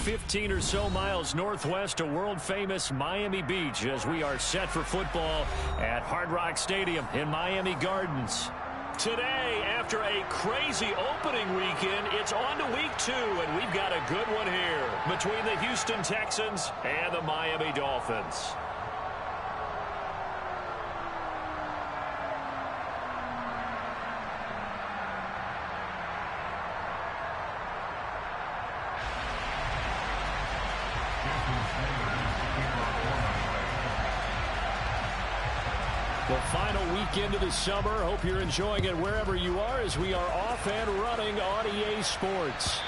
15 or so miles northwest of world-famous Miami Beach as we are set for football at Hard Rock Stadium in Miami Gardens. Today, after a crazy opening weekend, it's on to week 2, and we've got a good one here between the Houston Texans and the Miami Dolphins. The final weekend of the summer. Hope you're enjoying it wherever you are as we are off and running on EA Sports.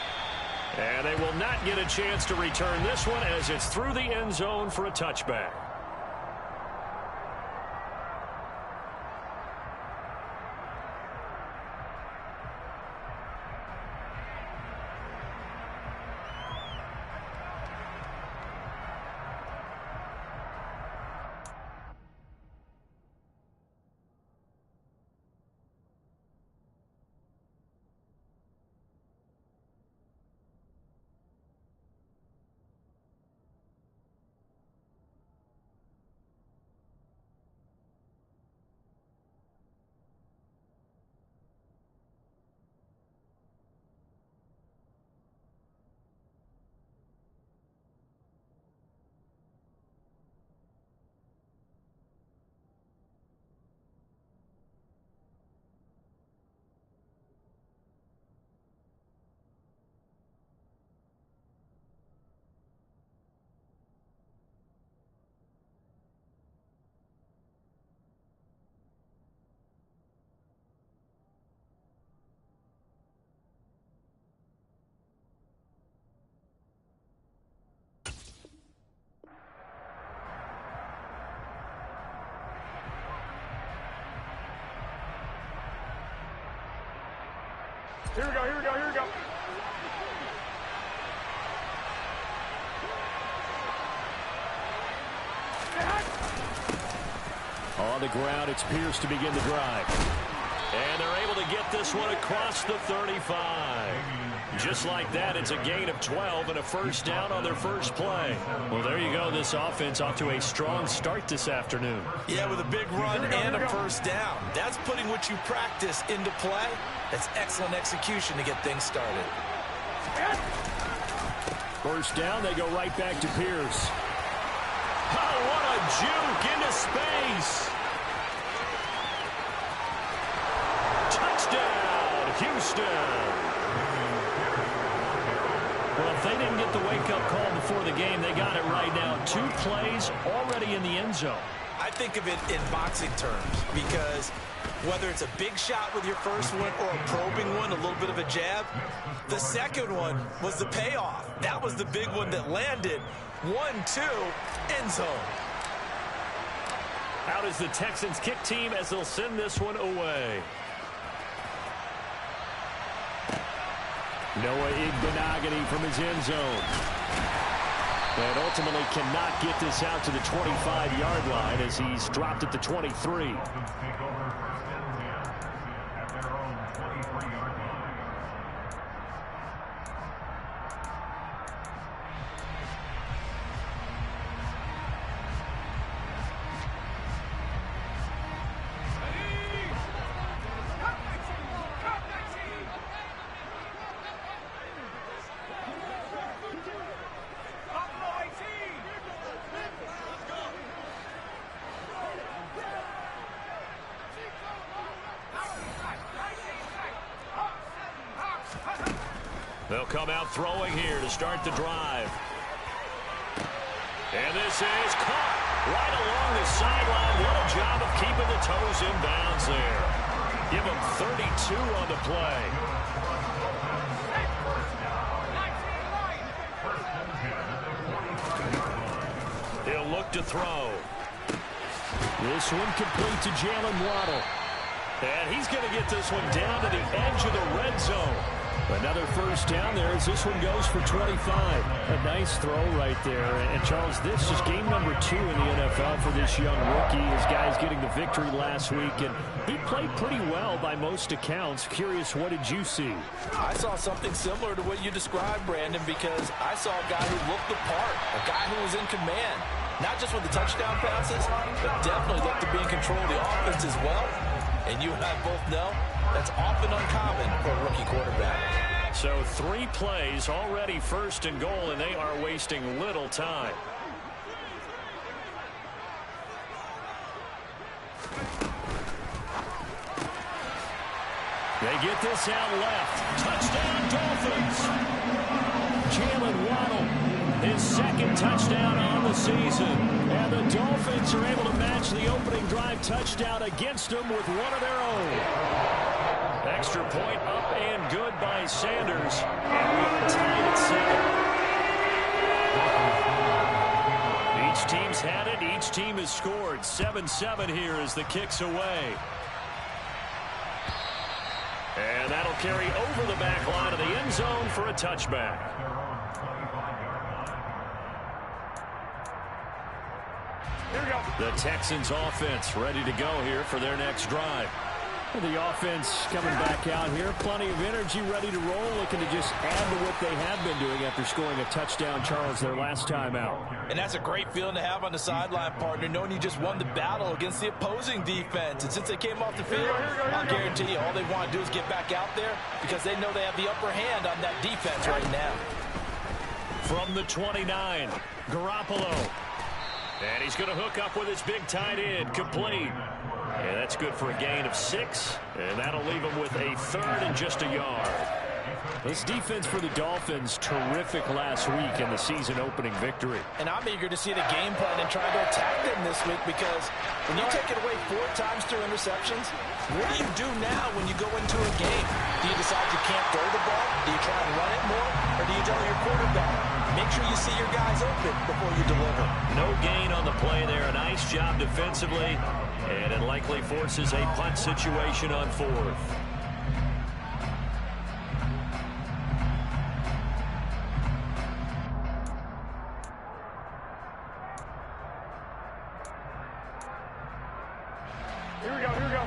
And they will not get a chance to return this one as it's through the end zone for a touchback. Here we go, here we go, here we go. On the ground, it's Pierce to begin the drive. And they're able to get this one across the 35. Just like that, it's a gain of 12 and a first down on their first play. Well, there you go. This offense off to a strong start this afternoon. Yeah, with a big run and a first down. That's putting what you practice into play. That's excellent execution to get things started. First down, they go right back to Pierce. Oh, what a juke into space. Touchdown, Houston. Well, if they didn't get the wake-up call before the game, they got it right now. 2 plays already in the end zone. I think of it in boxing terms because whether it's a big shot with your first one or a probing one, a little bit of a jab, the second one was the payoff. That was the big one that landed. 1-2, end zone. Out is the Texans kick team as they'll send this one away. Noah Igbenogany from his end zone. And ultimately cannot get this out to the 25-yard line as he's dropped at the 23. They'll come out throwing here to start the drive. And this is caught right along the sideline. What a job of keeping the toes in bounds there. Give him 32 on the play. He'll look to throw. This one complete to Jalen Waddle. And he's going to get this one down to the edge of the red zone. Another first down there as this one goes for 25. A nice throw right there. And, Charles, this is game number 2 in the NFL for this young rookie. His guys getting the victory last week, and he played pretty well by most accounts. Curious, what did you see? I saw something similar to what you described, Brandon, because I saw a guy who looked the part, a guy who was in command, not just with the touchdown passes, but definitely looked to be in control of the offense as well. And you and I both know that's often uncommon for a rookie quarterback. So 3 plays already first and goal, and they are wasting little time. They get this out left. Touchdown, Dolphins. Jalen Waddle, his second touchdown on the season. And the Dolphins are able to match the opening drive touchdown against them with one of their own. Extra point up and good by Sanders. And we are tied at 7. Each team's had it. Each team has scored. 7-7 here as the kick's away. And that'll carry over the back line of the end zone for a touchback. Here we go. The Texans offense ready to go here for their next drive. The offense coming back out here. Plenty of energy, ready to roll, looking to just add to what they have been doing after scoring a touchdown, Charles, their last time out. And that's a great feeling to have on the sideline, partner, knowing you just won the battle against the opposing defense. And since they came off the field, I'll guarantee you all they want to do is get back out there because they know they have the upper hand on that defense right now. From the 29, Garoppolo. And he's going to hook up with his big tight end, complete. And that's good for a gain of 6. And that'll leave him with a third and just a yard. This defense for the Dolphins, terrific last week in the season opening victory. And I'm eager to see the game plan and try to attack them this week because when you take it away 4 times through interceptions, what do you do now when you go into a game? Do you decide you can't throw the ball? Do you try and run it more? Or do you tell your quarterback, make sure you see your guys open before you deliver? No gain on the play there. A nice job defensively. And it likely forces a punt situation on 4th. Here we go, here we go.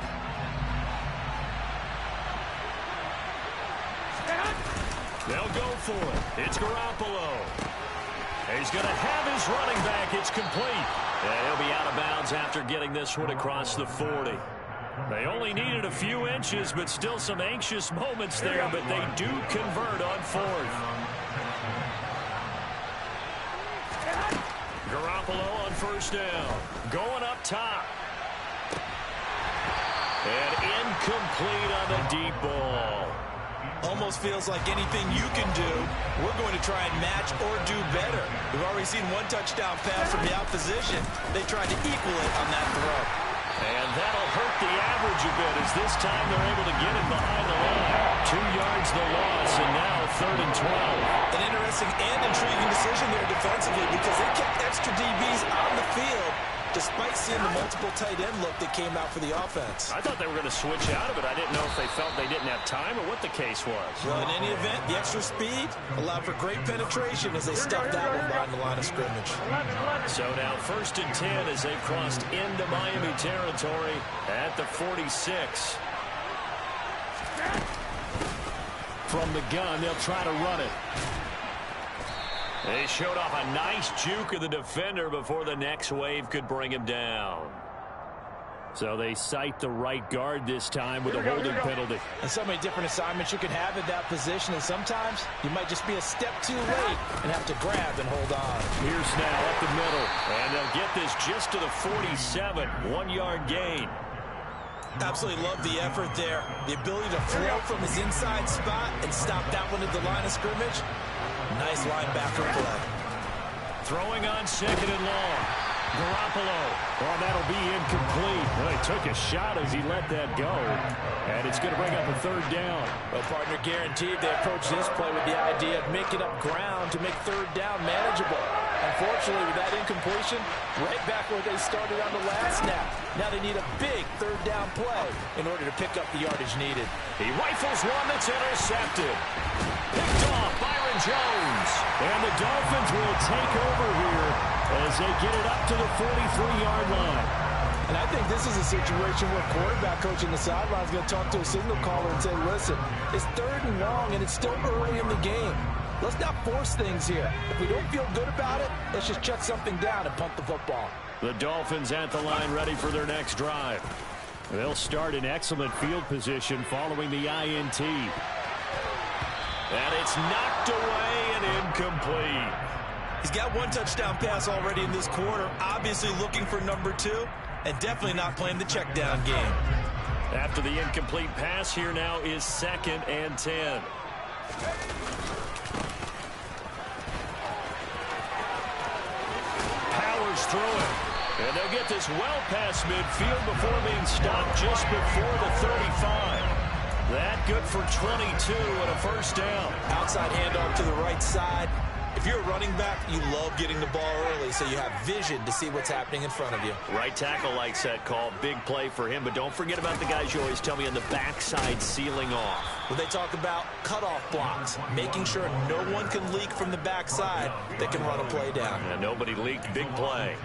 They'll go for it. It's Garoppolo. He's going to have his running back. It's complete. And he'll be out of bounds after getting this one across the 40. They only needed a few inches, but still some anxious moments there, but they do convert on 4th. Garoppolo on first down. Going up top. And incomplete on the deep ball. Almost feels like anything you can do, we're going to try and match or do better. We've already seen one touchdown pass from the opposition. They tried to equal it on that throw. And that'll hurt the average a bit as this time they're able to get him behind the line. 2 yards the loss, and now 3rd and 12. An interesting and intriguing decision there defensively because they kept extra DBs on the field despite seeing the multiple tight end look that came out for the offense. I thought they were going to switch out of it. I didn't know if they felt they didn't have time or what the case was. Well, in any event, the extra speed allowed for great penetration as they stuffed that one behind the line of scrimmage. So now 1st and 10 as they've crossed into Miami territory at the 46. From the gun, they'll try to run it. They showed off a nice juke of the defender before the next wave could bring him down. So they cite the right guard this time with a holding penalty. And so many different assignments you can have in that position, and sometimes you might just be a step too late and have to grab and hold on. Pierce now up the middle, and they'll get this just to the 47, 1-yard gain. Absolutely love the effort there. The ability to flow from his inside spot and stop that one at the line of scrimmage. Nice linebacker play. Throwing on 2nd and long. Garoppolo. Oh, that'll be incomplete. Well, he took a shot as he let that go. And it's going to bring up a 3rd down. Well, partner, guaranteed they approach this play with the idea of making up ground to make 3rd down manageable. Unfortunately, with that incompletion, right back where they started on the last snap. Now they need a big third down play in order to pick up the yardage needed. He rifles one that's intercepted. Picked off Byron Jones. And the Dolphins will take over here as they get it up to the 43-yard line. And I think this is a situation where quarterback coach in the sideline is going to talk to a signal caller and say, listen, it's 3rd and long and it's still early in the game. Let's not force things here. If we don't feel good about it, let's just shut something down and punt the football. The Dolphins at the line ready for their next drive. They'll start in excellent field position following the INT. And it's knocked away and incomplete. He's got one touchdown pass already in this quarter, obviously looking for number 2, and definitely not playing the check down game. After the incomplete pass, here now is 2nd and 10. Powers through it. And they'll get this well past midfield before being stopped just before the 35. That good for 22 and a first down. Outside handoff to the right side. If you're a running back, you love getting the ball early so you have vision to see what's happening in front of you. Right tackle likes that call. Big play for him. But don't forget about the guys you always tell me on the backside sealing off. When they talk about cutoff blocks, making sure no one can leak from the backside that can run a play down. And nobody leaked. Big play.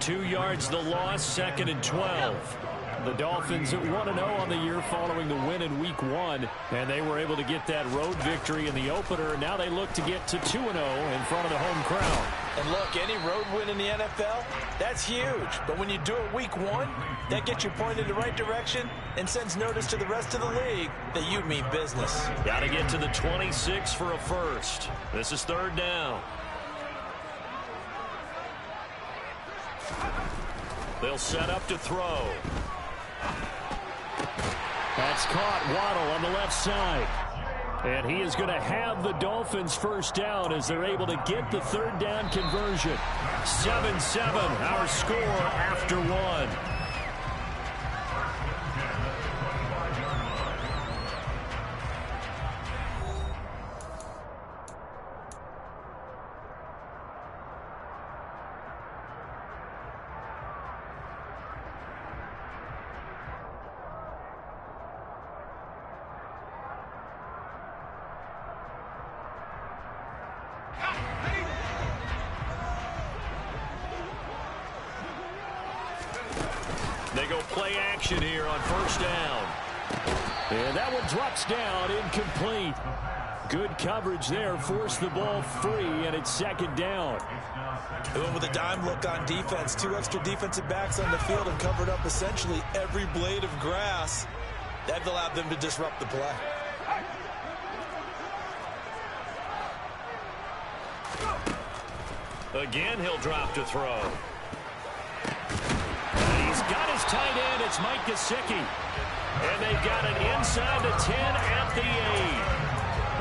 2 yards the loss, 2nd and 12. The Dolphins at 1-0 on the year following the win in Week 1. And they were able to get that road victory in the opener. Now they look to get to 2-0 in front of the home crowd. And look, any road win in the NFL, that's huge. But when you do it Week 1, that gets you pointed in the right direction and sends notice to the rest of the league that you mean business. Got to get to the 26 for a first. This is 3rd down. They'll set up to throw. That's caught. Waddle on the left side. And he is going to have the Dolphins first down as they're able to get the 3rd down conversion. 7-7, our score after 1. They go play action here on first down. And that one drops down, incomplete. Good coverage there, forced the ball free, and it's 2nd down. They went with a dime look on defense. 2 extra defensive backs on the field and covered up essentially every blade of grass. That allowed them to disrupt the play. Again, he'll drop to throw. He's got his tight end. It's Mike Gesicki. And they've got it inside the 10 at the 8.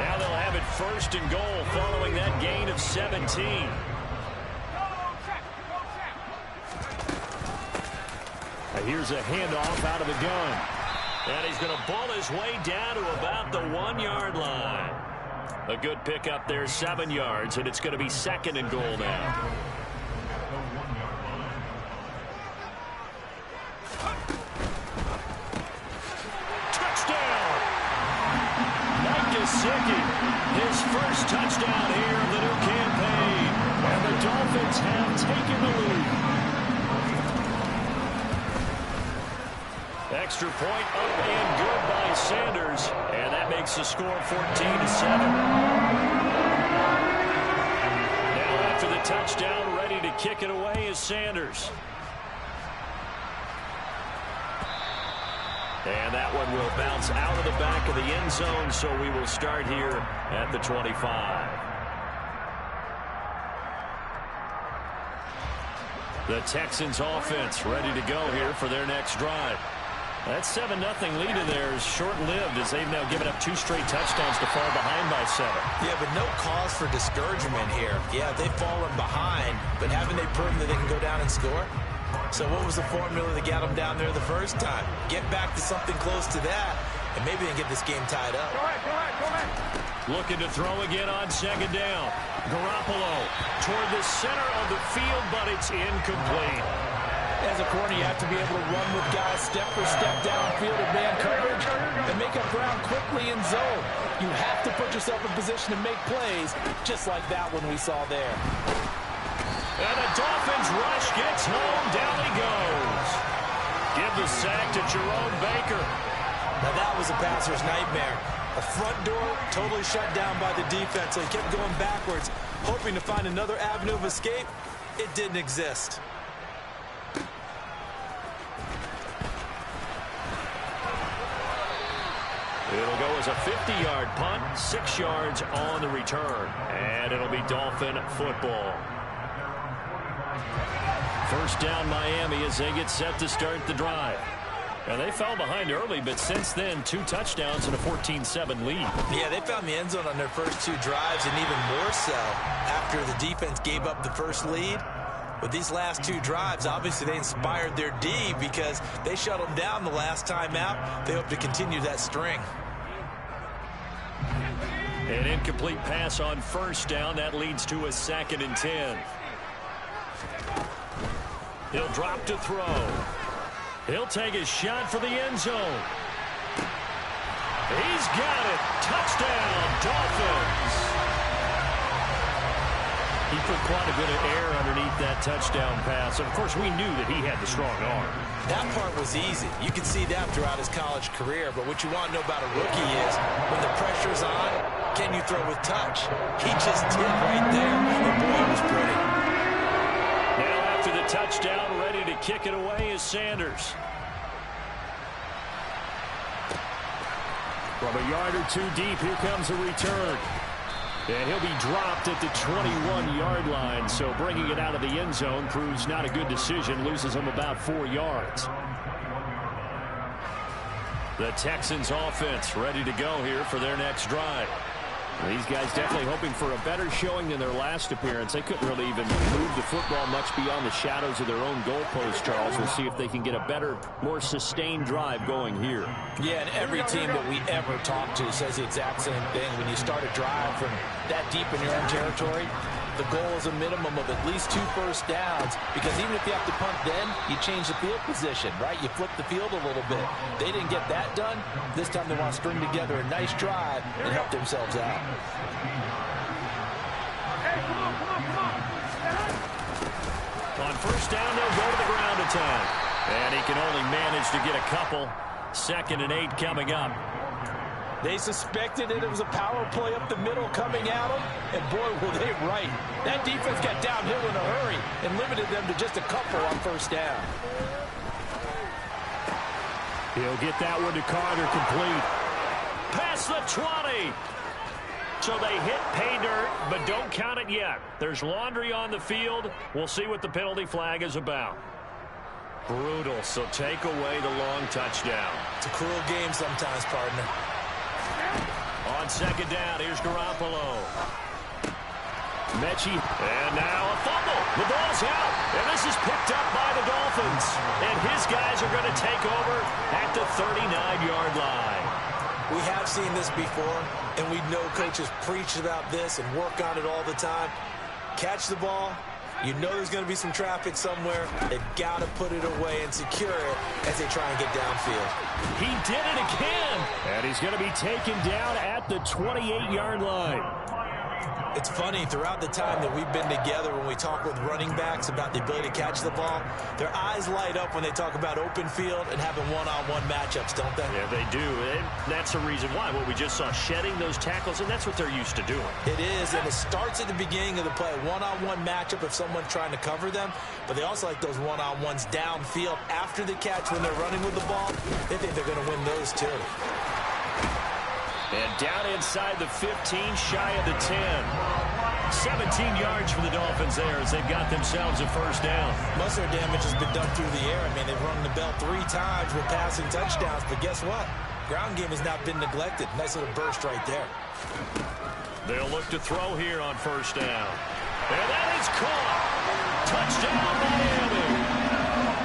Now they'll have it 1st and goal following that gain of 17. Here's a handoff out of the gun. And he's going to ball his way down to about the 1-yard line. A good pickup there, 7 yards, and it's going to be 2nd and goal now. His first touchdown here of the new campaign. And the Dolphins have taken the lead. Extra point up and good by Sanders. And that makes the score 14-7. Now after the touchdown, ready to kick it away is Sanders. And that one will bounce out of the back of the end zone, so we will start here at the 25. The Texans offense ready to go here for their next drive. That 7-0 lead of theirs short-lived as they've now given up 2 straight touchdowns to fall behind by 7. Yeah, but no cause for discouragement here. Yeah, they've fallen behind, but haven't they proven that they can go down and score? So what was the formula that got them down there the first time? Get back to something close to that, and maybe they can get this game tied up. Go ahead. Looking to throw again on second down. Garoppolo toward the center of the field, but it's incomplete. As a corner, you have to be able to run with guys step for step downfield in man coverage and make up ground quickly in zone. You have to put yourself in position to make plays, just like that one we saw there. And the Dolphins rush gets home. Down he goes. Give the sack to Jerome Baker. Now that was a passer's nightmare. The front door totally shut down by the defense, so he kept going backwards, hoping to find another avenue of escape. It didn't exist. It'll go as a 50-yard punt, 6 yards on the return. And it'll be Dolphin football. First down Miami as they get set to start the drive. And they fell behind early, but since then, 2 touchdowns and a 14-7 lead. Yeah, they found the end zone on their first 2 drives, and even more so after the defense gave up the first lead. With these last 2 drives, obviously they inspired their D because they shut them down the last time out. They hope to continue that string. An incomplete pass on first down. That leads to a 2nd and 10. He'll drop to throw. He'll take his shot for the end zone. He's got it. Touchdown, Dolphins. He put quite a bit of air underneath that touchdown pass. Of course, we knew that he had the strong arm. That part was easy. You could see that throughout his college career. But what you want to know about a rookie is when the pressure's on, can you throw with touch? He just did right there. And boy, it was pretty. Now after the touchdown, ready to kick it away is Sanders. From a yard or 2 deep, here comes a return. And he'll be dropped at the 21-yard line, so bringing it out of the end zone proves not a good decision, loses him about 4 yards. The Texans offense ready to go here for their next drive. These guys definitely hoping for a better showing than their last appearance. They couldn't really even move the football much beyond the shadows of their own goalpost, Charles. We'll see if they can get a better, more sustained drive going here. Yeah, and every team that we ever talk to says the exact same thing. When you start a drive from that deep in your own territory, the goal is a minimum of at least 2 first downs, because even if you have to punt then, you change the field position, right? You flip the field a little bit. They didn't get that done. This time they want to string together a nice drive and help themselves out. On first down, they'll go to the ground attack. And he can only manage to get a couple. 2nd and 8 coming up. They suspected it was a power play up the middle coming at them, and boy, were they right. That defense got downhill in a hurry and limited them to just a couple on first down. He'll get that one to Carter, complete. Past the 20. So they hit pay dirt, but don't count it yet. There's laundry on the field. We'll see what the penalty flag is about. Brutal, so take away the long touchdown. It's a cruel game sometimes, partner. On second down, here's Garoppolo. Mechie, and now a fumble. The ball's out, and this is picked up by the Dolphins. And his guys are going to take over at the 39-yard line. We have seen this before, and we know coaches preach about this and work on it all the time. Catch the ball. You know there's going to be some traffic somewhere. They've got to put it away and secure it as they try and get downfield. He did it again. And he's going to be taken down at the 28-yard line. It's funny, throughout the time that we've been together, when we talk with running backs about the ability to catch the ball, their eyes light up when they talk about open field and having one-on-one matchups, don't they? Yeah, they do. And that's the reason why. What we just saw, shedding those tackles, and that's what they're used to doing. It is, and it starts at the beginning of the play. One-on-one matchup if someone's trying to cover them, but they also like those one-on-ones downfield after the catch when they're running with the ball. They think they're going to win those too. And down inside the 15, shy of the 10. 17 yards for the Dolphins there as they've got themselves a first down. Most of their damage has been done through the air. I mean, they've rung the bell 3 times with passing touchdowns, but guess what? Ground game has not been neglected. Nice little burst right there. They'll look to throw here on first down. And that is caught. Touchdown, Miami.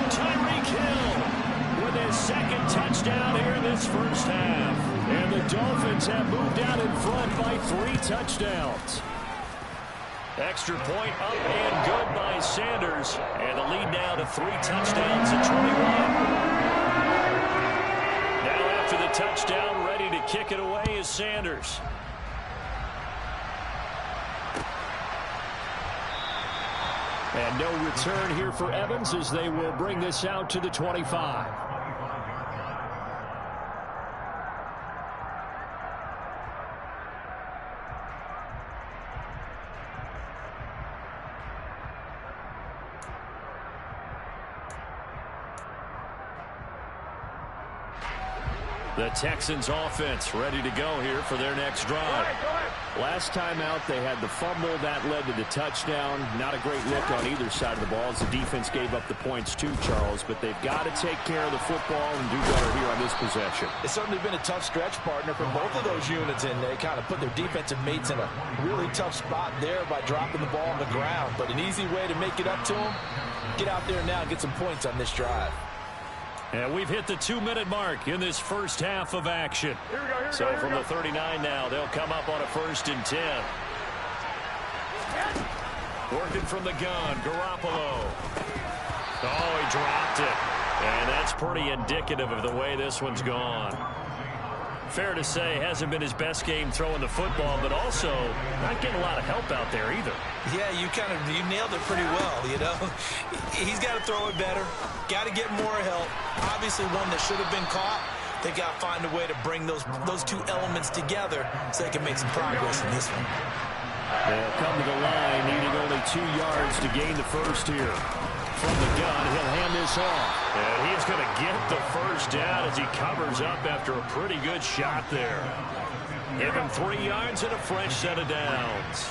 Tyreek Hill with his 2nd touchdown here in this first half. Dolphins have moved out in front by 3 touchdowns. Extra point up and good by Sanders. And the lead now to 3 touchdowns at 21. Now after the touchdown, ready to kick it away is Sanders. And no return here for Evans as they will bring this out to the 25. The Texans offense ready to go here for their next drive. Last time out, they had the fumble. That led to the touchdown. Not a great look on either side of the ball as the defense gave up the points too, Charles. But they've got to take care of the football and do better here on this possession. It's certainly been a tough stretch, partner, for both of those units, and they kind of put their defensive mates in a really tough spot there by dropping the ball on the ground. But an easy way to make it up to them, get out there now and get some points on this drive. And we've hit the 2-minute mark in this first half of action. So from the 39 now, they'll come up on a 1st and 10. Working from the gun, Garoppolo. Oh, he dropped it. And that's pretty indicative of the way this one's gone. Fair to say, hasn't been his best game throwing the football, but also not getting a lot of help out there either. Yeah, you nailed it pretty well, you know. He's got to throw it better. Got to get more help. Obviously one that should have been caught. They got to find a way to bring those two elements together so they can make some progress in this one. They'll come to the line, needing only 2 yards to gain the first here. From the gun, he'll hand this off. And he's going to get the first down as he covers up after a pretty good shot there. Give him 3 yards and a fresh set of downs.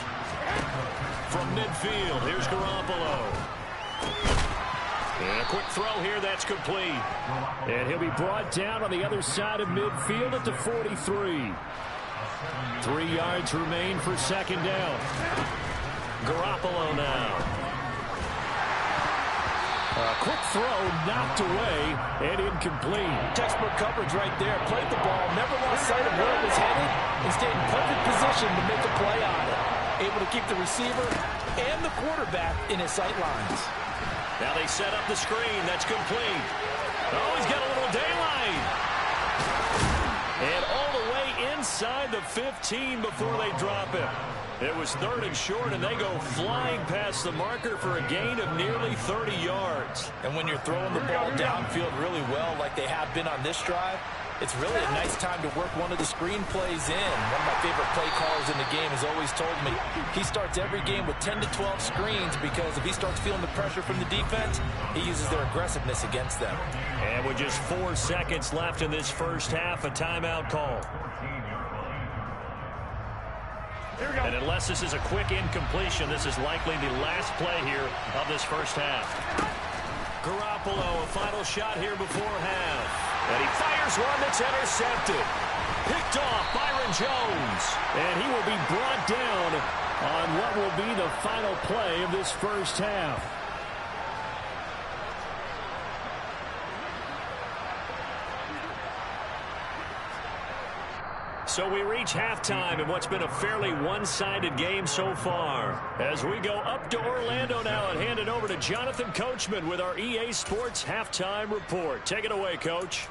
From midfield, here's Garoppolo. And a quick throw here, that's complete. And he'll be brought down on the other side of midfield at the 43. 3 yards remain for 2nd down. Garoppolo now. Quick throw knocked away and incomplete. Textbook coverage right there. Played the ball, never lost sight of where it was headed, and stayed in perfect position to make a play on it. Able to keep the receiver and the quarterback in his sight lines. Now they set up the screen. That's complete. Oh, he's got a little daylight. And all the way inside the 15 before they drop him. It was 3rd and short, and they go flying past the marker for a gain of nearly 30 yards. And when you're throwing the ball downfield really well like they have been on this drive, it's really a nice time to work one of the screen plays in. One of my favorite play callers in the game has always told me he starts every game with 10 to 12 screens because if he starts feeling the pressure from the defense, he uses their aggressiveness against them. And with just 4 seconds left in this first half, a timeout call. And unless this is a quick incompletion, this is likely the last play here of this first half. Garoppolo, a final shot here before half. And he fires one that's intercepted. Picked off Byron Jones. And he will be brought down on what will be the final play of this first half. So we reach halftime in what's been a fairly one-sided game so far. As we go up to Orlando now and hand it over to Jonathan Coachman with our EA Sports Halftime Report. Take it away, Coach.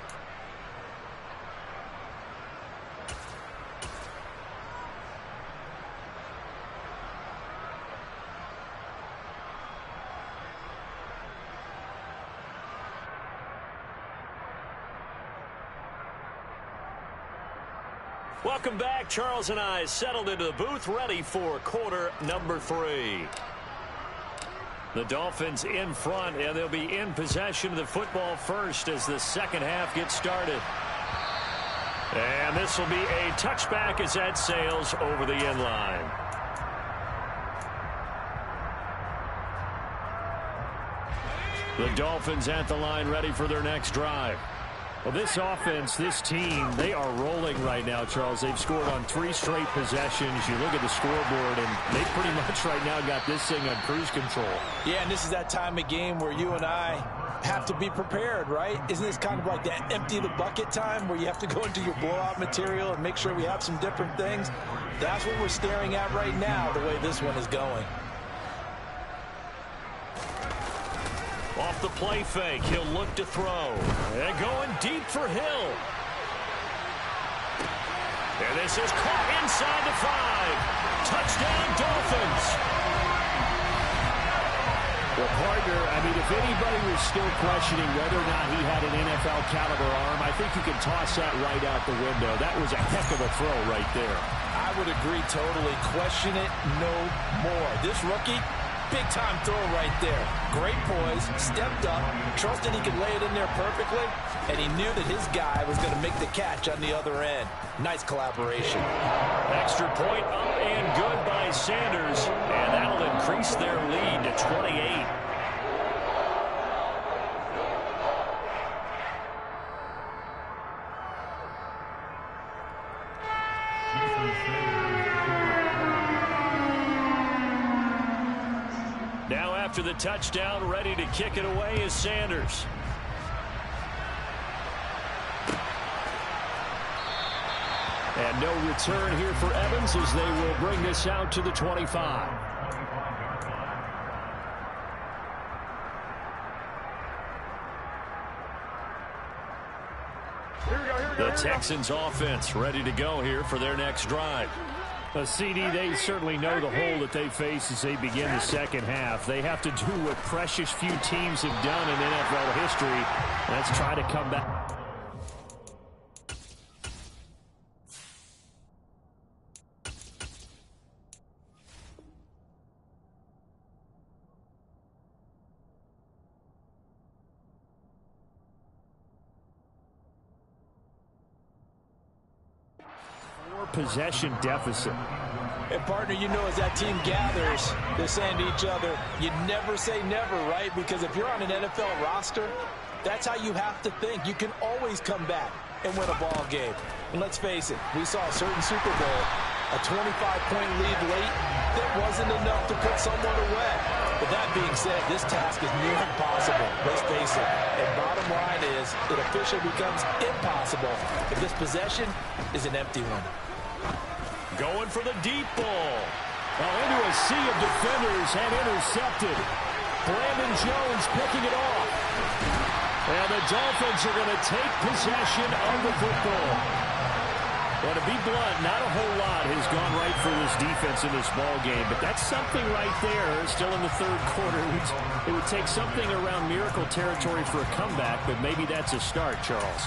Welcome back. Charles and I settled into the booth, ready for quarter number 3. The Dolphins in front, and they'll be in possession of the football first as the second half gets started. And this will be a touchback as that sails over the end line. The Dolphins at the line, ready for their next drive. Well, this offense, this team, they are rolling right now, Charles. They've scored on 3 straight possessions. You look at the scoreboard, and they pretty much right now got this thing on cruise control. Yeah, and this is that time of game where you and I have to be prepared, right? Isn't this kind of like that empty the bucket time where you have to go into your blowout material and make sure we have some different things? That's what we're staring at right now, the way this one is going. Off the play fake, he'll look to throw. And going deep for Hill. And this is caught inside the 5. Touchdown, Dolphins. Well, partner, I mean, if anybody was still questioning whether or not he had an NFL caliber arm, I think you can toss that right out the window. That was a heck of a throw right there. I would agree totally. Question it no more. This rookie, big-time throw right there. Great poise, stepped up, trusted he could lay it in there perfectly, and he knew that his guy was going to make the catch on the other end. Nice collaboration. Extra point up and good by Sanders, and that'll increase their lead to 28. Now after the touchdown, ready to kick it away is Sanders. And no return here for Evans as they will bring this out to the 25. The Texans offense ready to go here for their next drive. CD, they certainly know the hole that they face as they begin the second half. They have to do what precious few teams have done in NFL history. Let's try to come back. Possession deficit. And partner, you know, as that team gathers, they're saying to each other, you never say never, right? Because if you're on an NFL roster, that's how you have to think. You can always come back and win a ball game. And let's face it, we saw a certain Super Bowl, a 25-point lead late, that wasn't enough to put someone away. But that being said, this task is near impossible. Let's face it. And bottom line is, it officially becomes impossible if this possession is an empty one. Going for the deep ball. Into a sea of defenders and intercepted. Brandon Jones picking it off. And the Dolphins are going to take possession of the football. Well, to be blunt, not a whole lot has gone right for this defense in this ball game, but that's something right there. Still in the third quarter. It would take something around miracle territory for a comeback, but maybe that's a start, Charles.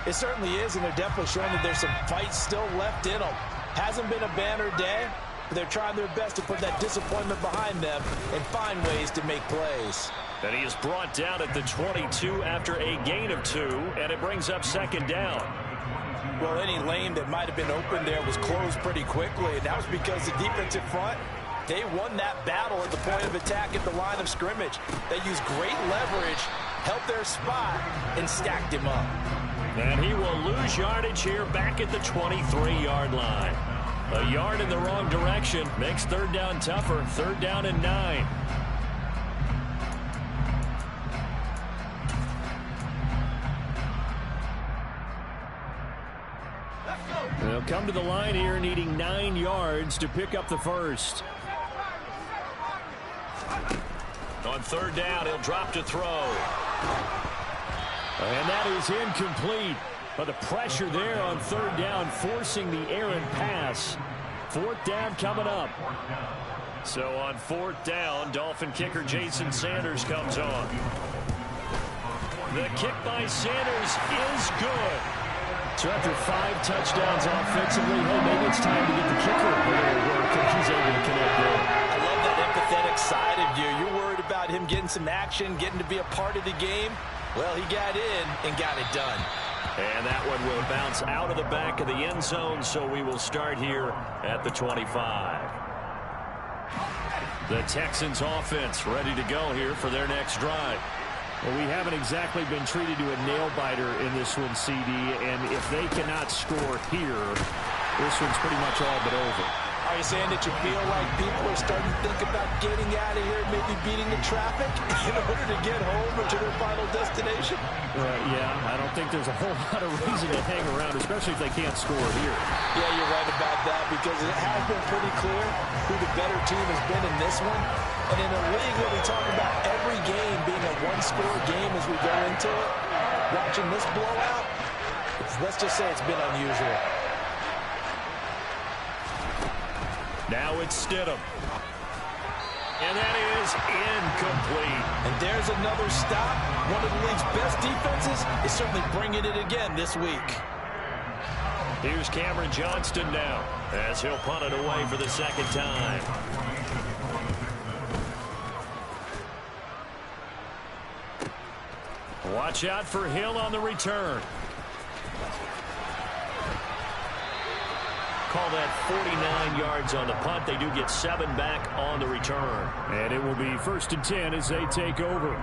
It certainly is, and they're definitely showing that there's some fight still left in them. Hasn't been a banner day, but they're trying their best to put that disappointment behind them and find ways to make plays. And he is brought down at the 22 after a gain of 2, and it brings up second down. Well, any lane that might have been open there was closed pretty quickly, and that was because the defensive front, they won that battle at the point of attack at the line of scrimmage. They used great leverage, held their spot, and stacked him up. And he will lose yardage here back at the 23-yard line. A yard in the wrong direction makes third down tougher. Third down and 9. They'll come to the line here needing 9 yards to pick up the first. On third down, he'll drop to throw. And that is incomplete. But the pressure there on third down, forcing the errant pass. Fourth down coming up. So on fourth down, Dolphin kicker Jason Sanders comes on. The kick by Sanders is good. So after 5 touchdowns offensively, hey, maybe it's time to get the kicker a little work, and he's able to connect there. I love that empathetic side of you. You're worried about him getting some action, getting to be a part of the game. Well, he got in and got it done. And that one will bounce out of the back of the end zone, so we will start here at the 25. The Texans offense ready to go here for their next drive. Well, we haven't exactly been treated to a nail-biter in this one, CD, and if they cannot score here, this one's pretty much all but over. Are you saying that you feel like people are starting to think about getting out of here, maybe beating the traffic in order to get home or to their final destination? Yeah, I don't think there's a whole lot of reason to hang around, especially if they can't score here. Yeah, you're right about that, because it has been pretty clear who the better team has been in this one. And in a league where we talk about every game being a one-score game as we go into it, watching this blowout, let's just say it's been unusual. Now it's Stidham. And that is incomplete. And there's another stop. One of the league's best defenses is certainly bringing it again this week. Here's Cameron Johnston now, as he'll punt it away for the second time. Watch out for Hill on the return. Call that 49 yards on the punt. They do get 7 back on the return. And it will be 1st and 10 as they take over.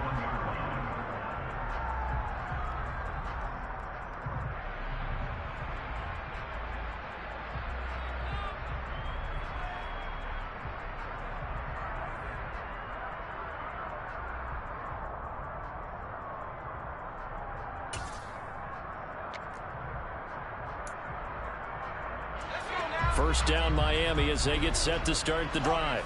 First down Miami as they get set to start the drive.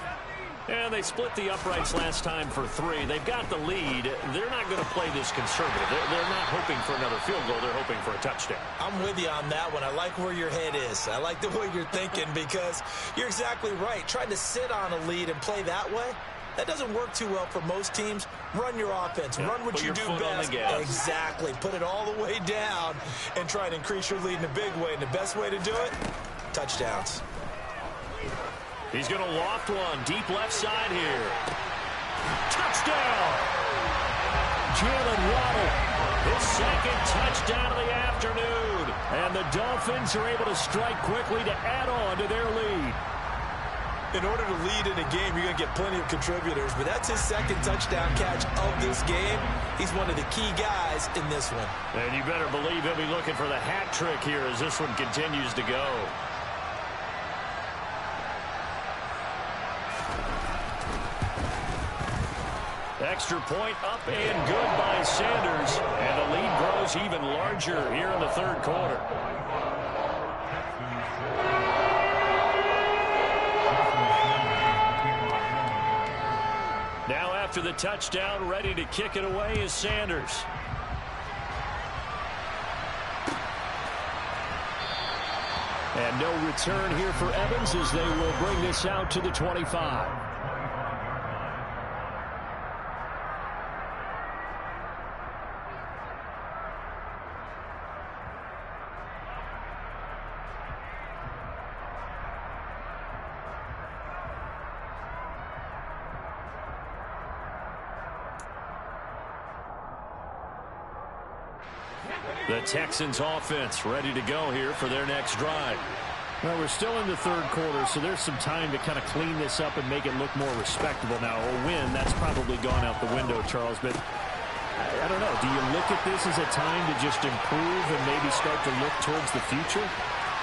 And they split the uprights last time for 3. They've got the lead. They're not going to play this conservative. They're not hoping for another field goal. They're hoping for a touchdown. I'm with you on that one. I like where your head is. I like the way you're thinking, because you're exactly right. Trying to sit on a lead and play that way, that doesn't work too well for most teams. Run your offense. Yeah, run what you do best. Exactly. Put it all the way down and try and increase your lead in a big way. And the best way to do it, touchdowns. He's going to loft one deep left side here. Touchdown! Jalen Waddle, his second touchdown of the afternoon. And the Dolphins are able to strike quickly to add on to their lead. In order to lead in a game, you're going to get plenty of contributors, but that's his second touchdown catch of this game. He's one of the key guys in this one. And you better believe he'll be looking for the hat trick here as this one continues to go. Extra point up and good by Sanders. And the lead grows even larger here in the third quarter. Now after the touchdown, ready to kick it away is Sanders. And no return here for Evans as they will bring this out to the 25. The Texans offense ready to go here for their next drive. Well, we're still in the third quarter, so there's some time to kind of clean this up and make it look more respectable. Now, a win, that's probably gone out the window, Charles, but I don't know. Do you look at this as a time to just improve and maybe start to look towards the future?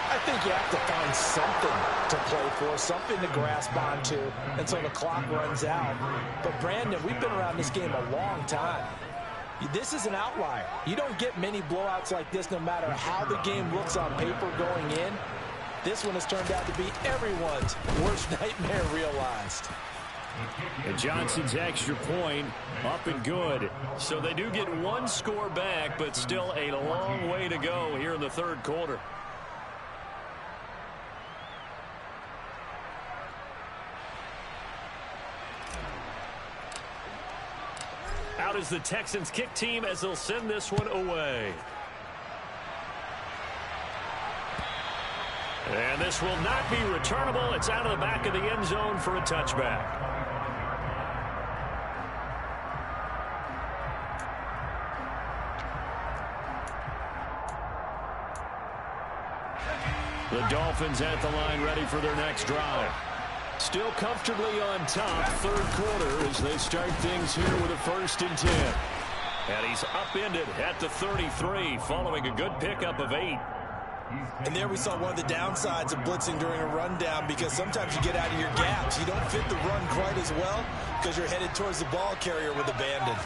I think you have to find something to play for, something to grasp onto until the clock runs out. But, Brandon, we've been around this game a long time. This is an outlier. You don't get many blowouts like this no matter how the game looks on paper going in. This one has turned out to be everyone's worst nightmare realized. And Johnson's extra point up and good. So they do get one score back, but still a long way to go here in the third quarter. Out is the Texans kick team as they'll send this one away. And this will not be returnable. It's out of the back of the end zone for a touchback. The Dolphins at the line ready for their next drive. Still comfortably on top, third quarter, as they start things here with a 1st and 10. And he's upended at the 33 following a good pickup of 8. And there we saw one of the downsides of blitzing during a rundown, because sometimes you get out of your gaps. You don't fit the run quite as well because you're headed towards the ball carrier with abandon.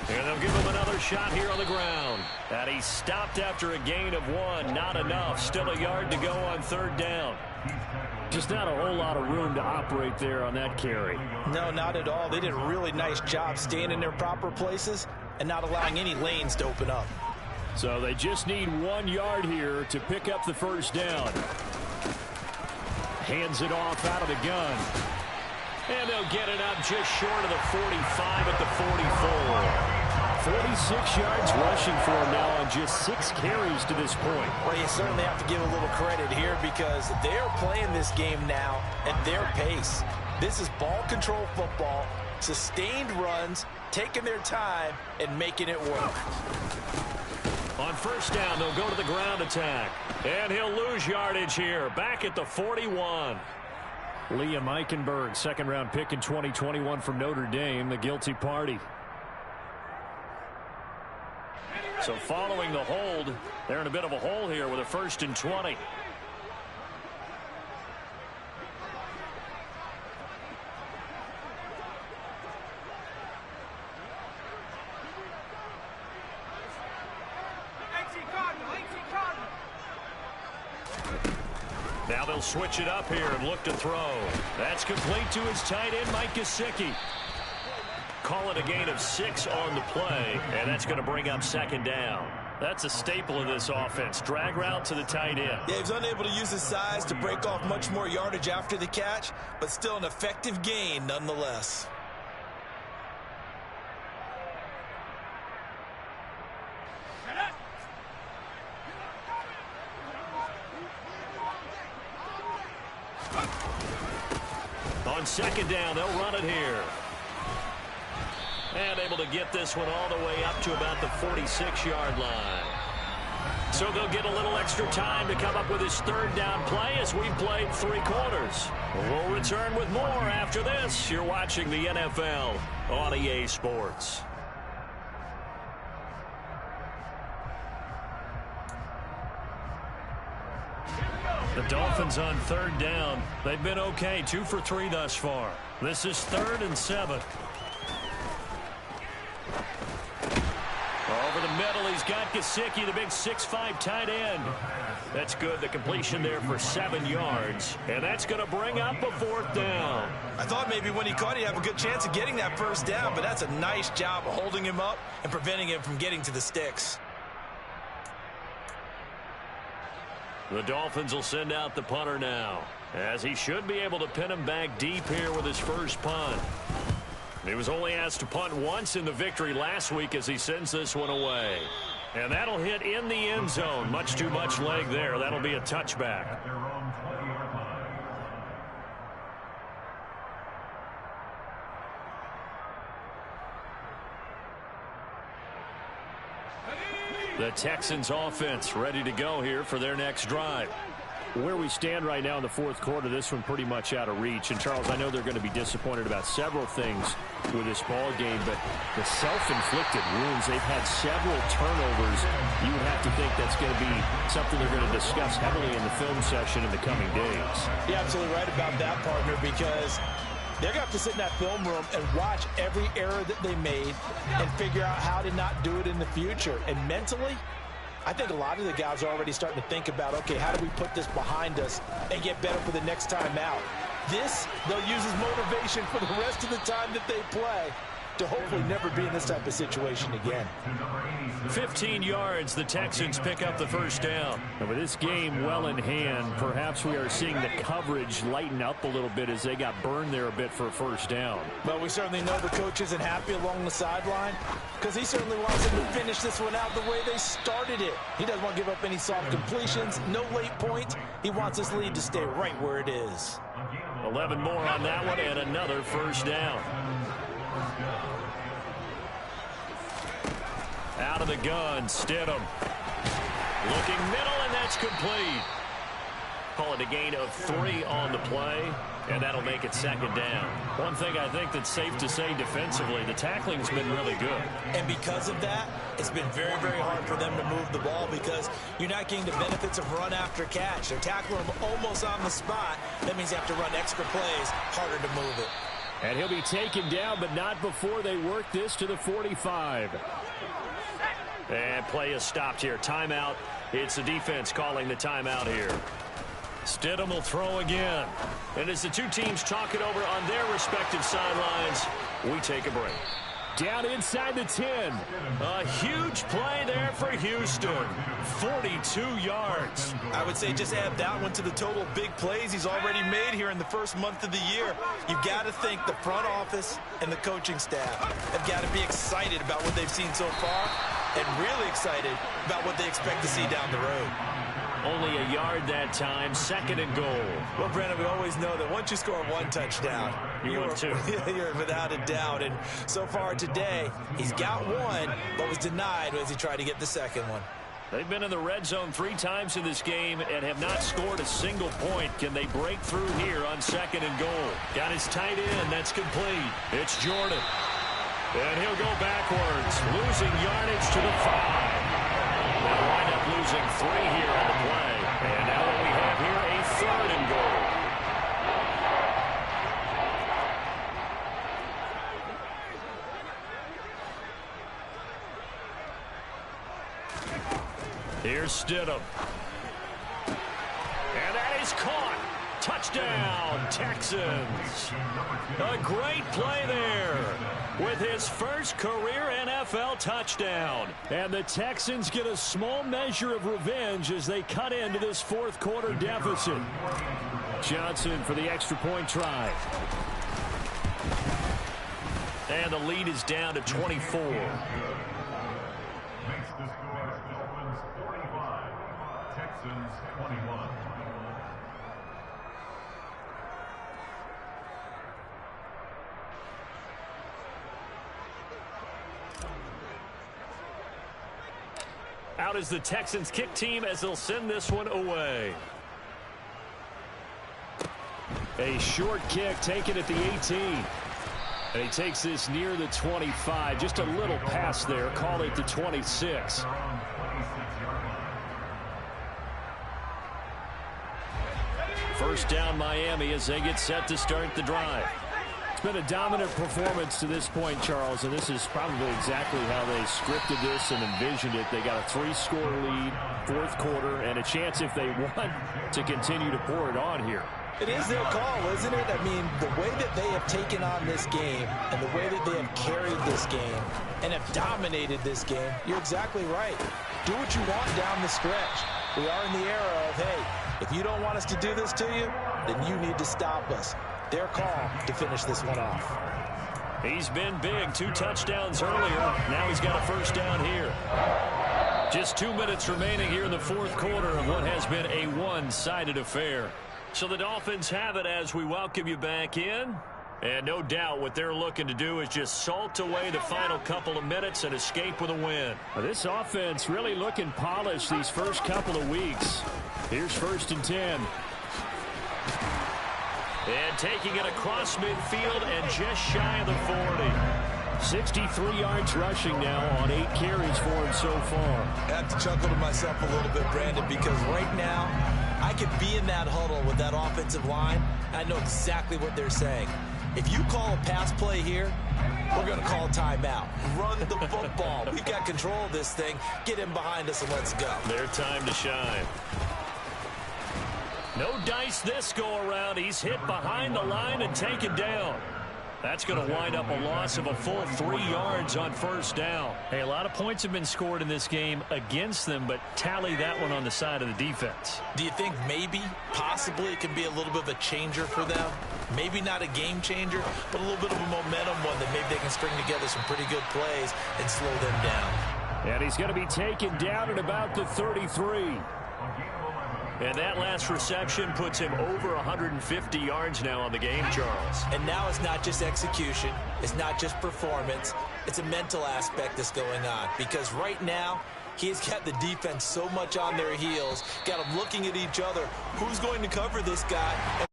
And they'll give him another shot here on the ground. And he stopped after a gain of 1. Not enough. Still a yard to go on 3rd down. Just not a whole lot of room to operate there on that carry. No, not at all. They did a really nice job staying in their proper places and not allowing any lanes to open up. So they just need 1 yard here to pick up the 1st down. Hands it off out of the gun. And they'll get it up just short of the 45 at the 44. 46 yards rushing for him now on just 6 carries to this point. Well, you certainly have to give a little credit here because they're playing this game now at their pace. This is ball control football, sustained runs, taking their time, and making it work. On 1st down, they'll go to the ground attack. And he'll lose yardage here, back at the 41. Liam Eichenberg, 2nd-round pick in 2021 from Notre Dame, the guilty party. So following the hold, they're in a bit of a hole here with a 1st and 20. Now they'll switch it up here and look to throw. That's complete to his tight end, Mike Gesicki. Call it a gain of 6 on the play, and that's going to bring up 2nd down. That's a staple of this offense. Drag route to the tight end. Yeah, he's unable to use his size to break off much more yardage after the catch, but still an effective gain nonetheless. On 2nd down, they'll run it here. And able to get this one all the way up to about the 46-yard line. So they'll get a little extra time to come up with his 3rd down play as we've played 3 quarters. We'll return with more after this. You're watching the NFL on EA Sports. The Dolphins on 3rd down. They've been okay, 2 for 3 thus far. This is 3rd and 7. Over the middle, he's got Gesicki, the big 6'5" tight end. That's good. The completion there for 7 yards. And that's going to bring up a 4th down. I thought maybe when he caught it, he'd have a good chance of getting that 1st down, but that's a nice job of holding him up and preventing him from getting to the sticks. The Dolphins will send out the punter now, as he should be able to pin him back deep here with his 1st punt. He was only asked to punt once in the victory last week as he sends this one away. And that'll hit in the end zone. Much too much leg there. That'll be a touchback. The Texans offense ready to go here for their next drive. Where we stand right now in the 4th quarter, this one pretty much out of reach. And, Charles, I know they're going to be disappointed about several things with this ball game, but the self-inflicted wounds, they've had several turnovers. You would have to think that's going to be something they're going to discuss heavily in the film session in the coming days. You're absolutely right about that, partner, because they're going to have to sit in that film room and watch every error that they made and figure out how to not do it in the future. And mentally, I think a lot of the guys are already starting to think about, okay, how do we put this behind us and get better for the next time out? This, they'll use as motivation for the rest of the time that they play to hopefully never be in this type of situation again. 15 yards, the Texans pick up the 1st down. And with this game well in hand, perhaps we are seeing the coverage lighten up a little bit as they got burned there a bit for a 1st down. But we certainly know the coach isn't happy along the sideline because he certainly wants them to finish this one out the way they started it. He doesn't want to give up any soft completions, no late points. He wants this lead to stay right where it is. 11 more on that one and another 1st down. Out of the gun, Stidham. Looking middle, and that's complete. Call it a gain of 3 on the play, and that'll make it second down. One thing I think that's safe to say defensively, the tackling's been really good. And because of that, it's been very, very hard for them to move the ball because you're not getting the benefits of run after catch. They're tackling them almost on the spot. That means you have to run extra plays, harder to move it. And he'll be taken down, but not before they work this to the 45. And play is stopped here. Timeout. It's the defense calling the timeout here. Stidham will throw again. And as the two teams talk it over on their respective sidelines, we take a break. Down inside the 10. A huge play there for Houston. 42 yards. I would say just add that one to the total big plays he's already made here in the first month of the year. You've got to think the front office and the coaching staff have got to be excited about what they've seen so far and really excited about what they expect to see down the road. Only a yard that time, second and goal. Well, Brandon, we always know that once you score one touchdown, you're without a doubt. And so far today, he's got one, but was denied as he tried to get the second one. They've been in the red zone 3 times in this game and have not scored a single point. Can they break through here on second and goal? Got his tight end. That's complete. It's Jordan. And he'll go backwards, losing yardage to the 5. They'll wind up losing 3 here on the play. And now what we have here, a third and goal. Here's Stidham. And that is caught. Touchdown, Texans. A great play there with his first career NFL touchdown. And the Texans get a small measure of revenge as they cut into this fourth quarter deficit. Johnson for the extra point try. And the lead is down to 24. Makes the score Dolphins 45, Texans 21. Out is the Texans kick team as they'll send this one away. A short kick taken at the 18. And he takes this near the 25. Just a little pass there. Call it the 26. First down Miami as they get set to start the drive. It's been a dominant performance to this point, Charles, and this is probably exactly how they scripted this and envisioned it. They got a 3-score lead, fourth quarter, and a chance if they want to continue to pour it on here. It is their call, isn't it? I mean, the way that they have taken on this game and the way that they have carried this game and have dominated this game, you're exactly right. Do what you want down the stretch. We are in the era of, hey, if you don't want us to do this to you, then you need to stop us. Their call to finish this one off. He's been big. 2 touchdowns earlier. Now he's got a first down here. Just 2 minutes remaining here in the fourth quarter of what has been a one-sided affair. So the Dolphins have it as we welcome you back in. And no doubt what they're looking to do is just salt away the final couple of minutes and escape with a win. This offense really looking polished these first couple of weeks. Here's 1st and 10. And taking it across midfield and just shy of the 40. 63 yards rushing now on 8 carries for him so far. I have to chuckle to myself a little bit, Brandon, because right now I could be in that huddle with that offensive line. I know exactly what they're saying. If you call a pass play here, we're going to call timeout. Run the football. We've got control of this thing. Get him behind us and let's go. Their time to shine. No dice this go-around. He's hit behind the line and taken down. That's going to wind up a loss of a full 3 yards on first down. Hey, a lot of points have been scored in this game against them, but tally that one on the side of the defense. Do you think maybe, possibly, it can be a little bit of a changer for them? Maybe not a game changer, but a little bit of a momentum one that maybe they can string together some pretty good plays and slow them down. And he's going to be taken down at about the 33. And that last reception puts him over 150 yards now on the game, Charles. And now it's not just execution. It's not just performance. It's a mental aspect that's going on. Because right now, He's got the defense so much on their heels, got them looking at each other. Who's going to cover this guy?